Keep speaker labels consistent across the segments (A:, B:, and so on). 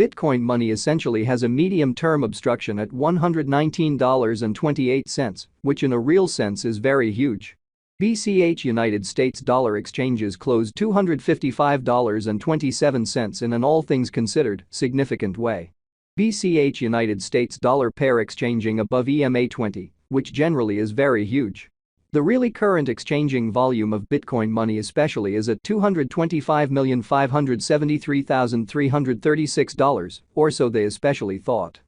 A: Bitcoin money essentially has a medium-term obstruction at $119.28, which in a real sense is very huge. BCH United States dollar exchanges closed $255.27 in an all things considered significant way. BCH United States dollar pair exchanging above EMA 20, which generally is very huge. The really current exchanging volume of Bitcoin money especially is at $225,573,336, or so they especially thought.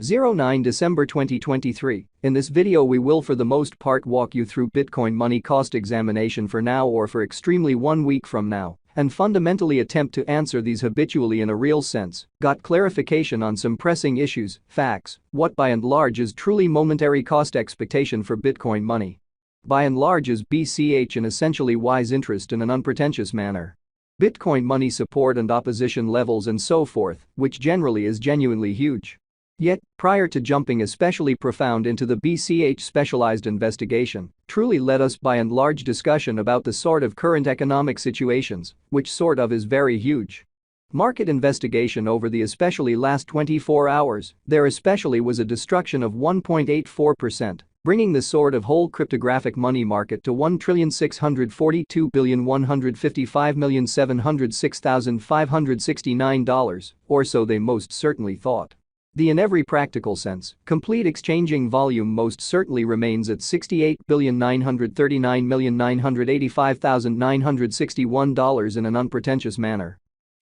A: 09 December 2023. In this video we will for the most part walk you through Bitcoin money cost examination for now or for extremely 1 week from now and fundamentally attempt to answer these habitually in a real sense, got clarification on some pressing issues, facts, what by and large is truly momentary cost expectation for Bitcoin money. By and large is BCH an essentially wise interest in an unpretentious manner. Bitcoin money support and opposition levels and so forth, which generally is genuinely huge. Yet, prior to jumping especially profound into the BCH specialized investigation, truly led us by and large discussion about the sort of current economic situations, which sort of is very huge. Market investigation over the especially last 24 hours, there especially was a destruction of 1.84%. Bringing the sort of whole cryptographic money market to $1,642,155,706,569, or so they most certainly thought. In every practical sense, complete exchanging volume most certainly remains at $68,939,985,961 in an unpretentious manner.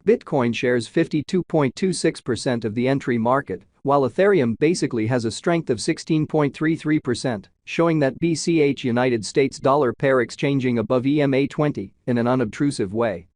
A: Bitcoin shares 52.26% of the entry market, while Ethereum basically has a strength of 16.33%, showing that BCH United States dollar pair exchanging above EMA 20 in an unobtrusive way,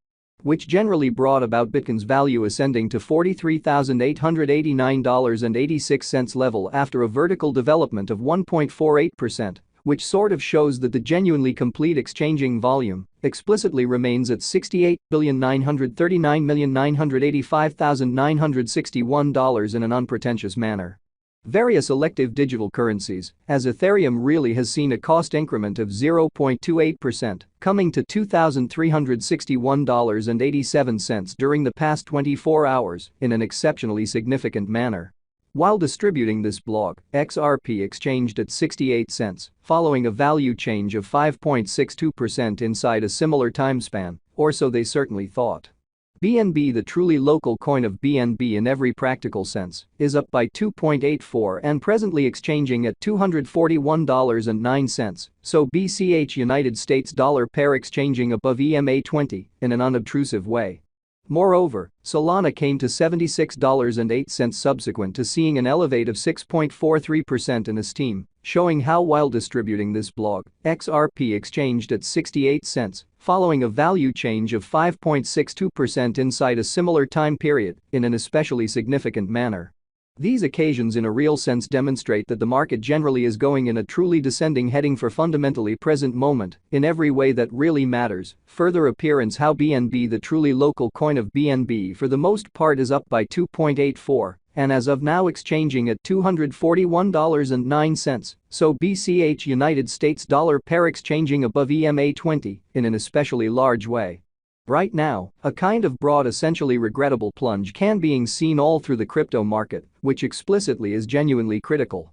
A: which generally brought about Bitcoin's value ascending to $43,889.86 level after a vertical development of 1.48%, which sort of shows that the genuinely complete exchanging volume explicitly remains at $68,939,985,961 in an unpretentious manner. Various elective digital currencies, as Ethereum really has seen a cost increment of 0.28%, coming to $2,361.87 during the past 24 hours in an exceptionally significant manner. While distributing this blog, XRP exchanged at 68 cents, following a value change of 5.62% inside a similar time span, or so they certainly thought. BNB, the truly local coin of BNB in every practical sense, is up by 2.84 and presently exchanging at $241.09, so BCH United States dollar pair exchanging above EMA 20 in an unobtrusive way. Moreover, Solana came to $76.08 subsequent to seeing an elevate of 6.43% in esteem, showing how while distributing this blog, XRP exchanged at 68 cents, following a value change of 5.62% inside a similar time period in an especially significant manner. These occasions in a real sense demonstrate that the market generally is going in a truly descending heading for fundamentally present moment in every way that really matters. Further appearance how BNB, the truly local coin of BNB for the most part, is up by 2.84 and as of now exchanging at $241.09, so BCH United States dollar pair exchanging above EMA 20 in an especially large way. Right now, a kind of broad essentially regrettable plunge can being seen all through the crypto market, which explicitly is genuinely critical.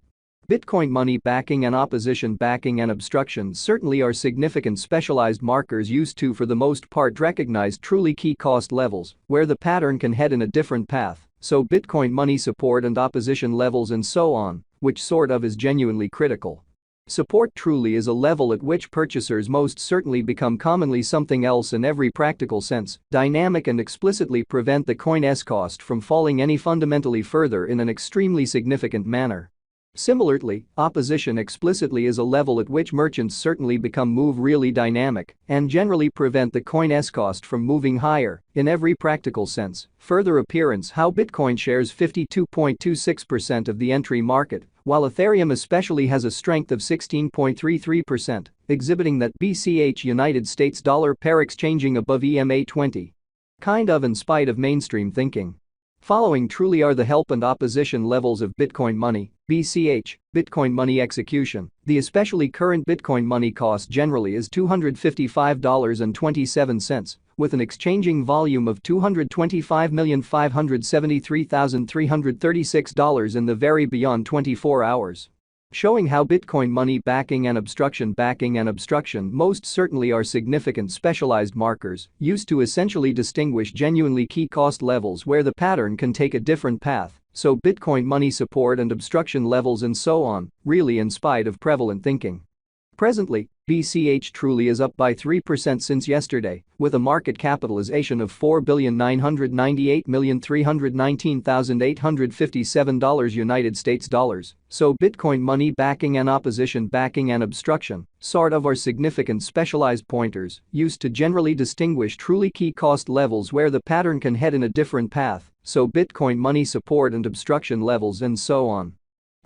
A: Bitcoin money backing and opposition backing and obstruction certainly are significant specialized markers used to for the most part recognize truly key cost levels where the pattern can head in a different path, so Bitcoin money support and opposition levels and so on, which sort of is genuinely critical. Support truly is a level at which purchasers most certainly become commonly something else in every practical sense, dynamic and explicitly prevent the coin's cost from falling any fundamentally further in an extremely significant manner. Similarly, opposition explicitly is a level at which merchants certainly move really dynamic and generally prevent the coin's cost from moving higher in every practical sense. Further appearance how Bitcoin shares 52.26% of the entry market, while Ethereum especially has a strength of 16.33%, exhibiting that BCH United States dollar pair exchanging above EMA 20. Kind of in spite of mainstream thinking. Following truly are the help and opposition levels of Bitcoin money, BCH, Bitcoin money execution. The especially current Bitcoin money cost generally is $255.27, with an exchanging volume of $225,573,336 in the very beyond 24 hours. Showing how Bitcoin money backing and obstruction most certainly are significant specialized markers used to essentially distinguish genuinely key cost levels where the pattern can take a different path, so Bitcoin money support and obstruction levels and so on, really in spite of prevalent thinking. Presently, BCH truly is up by 3% since yesterday, with a market capitalization of $4,998,319,857 United States dollars, so Bitcoin money backing and opposition backing and obstruction, sort of are significant specialized pointers used to generally distinguish truly key cost levels where the pattern can head in a different path, so Bitcoin money support and obstruction levels and so on.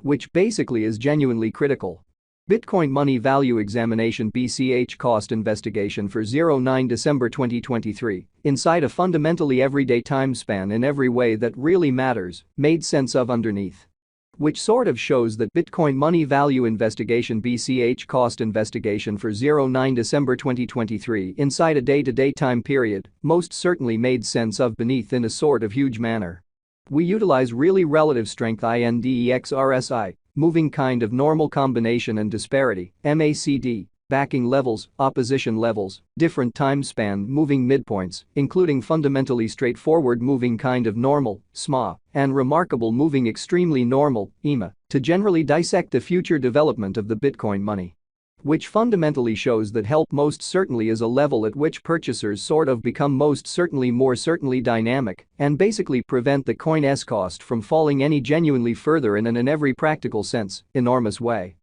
A: Which basically is genuinely critical. Bitcoin Money Value Examination BCH Cost Investigation for 09 December 2023, inside a fundamentally everyday time span in every way that really matters, made sense of underneath. Which sort of shows that Bitcoin Money Value Investigation BCH Cost Investigation for 09 December 2023 inside a day-to-day time period, most certainly made sense of beneath in a sort of huge manner. We utilize really relative strength INDEX RSI, moving kind of normal combination and disparity, MACD, backing levels, opposition levels, different time span moving midpoints, including fundamentally straightforward moving kind of normal, SMA, and remarkable moving extremely normal, EMA, to generally dissect the future development of the Bitcoin money. Which fundamentally shows that help most certainly is a level at which purchasers sort of become most certainly more certainly dynamic and basically prevent the coin's cost from falling any genuinely further in every practical sense, enormous way.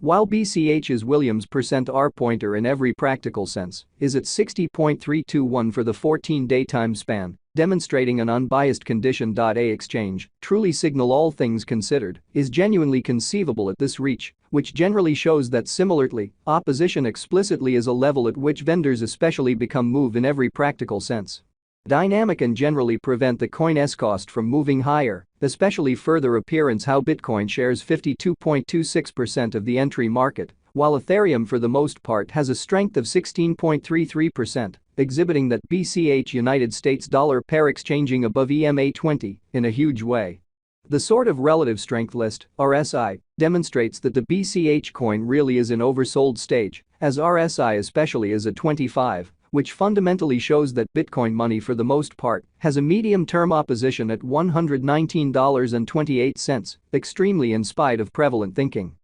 A: While BCH's Williams %R pointer in every practical sense is at 60.321 for the 14-day time span, demonstrating an unbiased condition. A exchange, truly signal all things considered, is genuinely conceivable at this reach, which generally shows that similarly, opposition explicitly is a level at which vendors especially become move in every practical sense. Dynamic and generally prevent the coin's cost from moving higher, especially further appearance how Bitcoin shares 52.26% of the entry market, while Ethereum for the most part has a strength of 16.33%, exhibiting that BCH United States dollar pair exchanging above EMA20 in a huge way. The sort of relative strength list, RSI, demonstrates that the BCH coin really is in oversold stage, as RSI especially is at 25, which fundamentally shows that Bitcoin money for the most part has a medium-term opposition at $119.28, extremely in spite of prevalent thinking.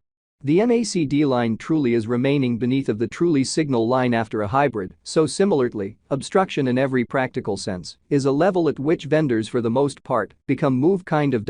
A: The MACD line truly is remaining beneath of the truly signal line after a hybrid, so similarly, obstruction in every practical sense is a level at which vendors for the most part become move kind of